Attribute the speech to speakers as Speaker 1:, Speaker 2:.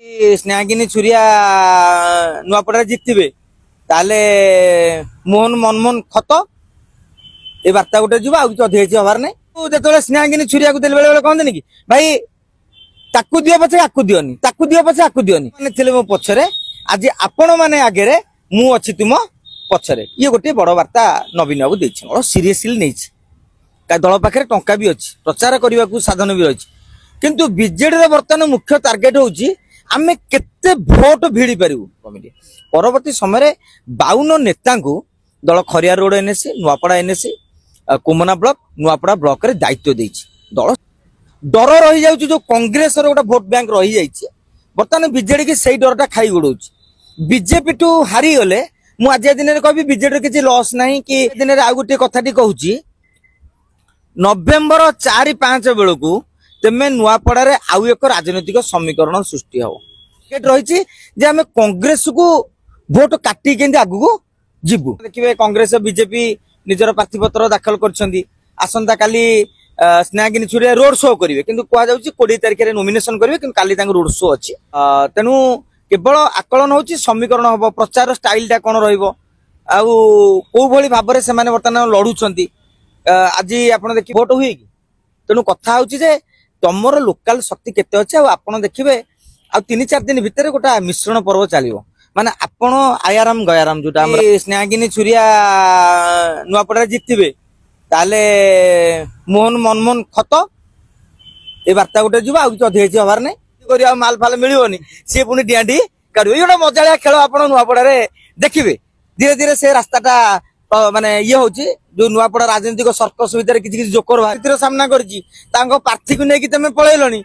Speaker 1: स्नेहागिनी छुरिया नुआपड़ा जितबे ताले मोहन मनमोहन खत ए बार्ता गोटे जीव आधे हबार नहीं जो स्नेहागिनी छुरिया को बेले बेले कहते कि भाई ताकू दियो पछे आकु दियोनी ताकू दियो पछे आकु दियोनी माने मो पछरे आज आपण माने आगे मु अच्छी तुम पछरे ये गोटे बड़ बार्ता नवीन बाबू देछि बड़ सीरियसली नहीं का दल पाखे टंका भी अच्छी प्रचार करने को साधन भी रही किंतु बीजेडी बर्तमान मुख्य टार्गेट होची आमे केते भोट भिड़ी पारिबु कमिटी परवर्ती समय 52 नेता को दल Khariar road NAC Nuapada NAC Komna block Nuapada block रे दायित्व देछि दल डर रही जाउची जो कांग्रेस रो गोटा वोट बैंक रही जाइछि बर्तमान बीजेडी की सही डरटा खाई गुडौछि बीजेपी टू हारी गले मु आज दिन रे कहबी बीजेडी किछि लॉस नाही कि दिन रे आ गोटे कथाटी कहूची नवेम्बर 4-5 बेलू तेमे नुआपड़ा रे आउ एक राजनीतिक समीकरण सृष्टि हो रही जे आमे कांग्रेस को भोट काटी के आगु जीवु देखिए कांग्रेस बीजेपी निजर प्रार्थीपत्र दाखल करछंदी आसंता काली स्नेहागिनी छुरिया रोड शो करेंगे किंतु कह जाउची 20 तारिख रे नॉमिनेशन करेंगे किंतु काली तांग रोड शो अछि तेनु केवल आकलन होची समीकरण होबो प्रचार स्टाइल टा कोन रहइबो आउ को भली भाबरे से माने वर्तमान लडुछंती आज आपण देखि भोट हुई कि तेनु कथा होची जे तमर लोकल शक्ति केते अछि आ आपण देखिबे आ 3-4 दिन भितर गोटा मिश्रण पर्व चलिबो माने आपण आयाराम गयाराम जोटा स्नेहागिनी छुरिया नुआपड़ा जितबे ताले मोहन मनमोहन खत ए बार्ता गोटे जीव आधे हबार नहीं माल फाल मिलनी सी पुणी डिआडी काढ़ ये मजाया खेल आप नुआपड़ा देखिए धीरे धीरे से रास्ताटा माने ये हूँ जो नुआपड़ा राजनीतिक सर्कस भितर किसी जोकर सामना कर प्रार्थी को लेकिन तुम पलैल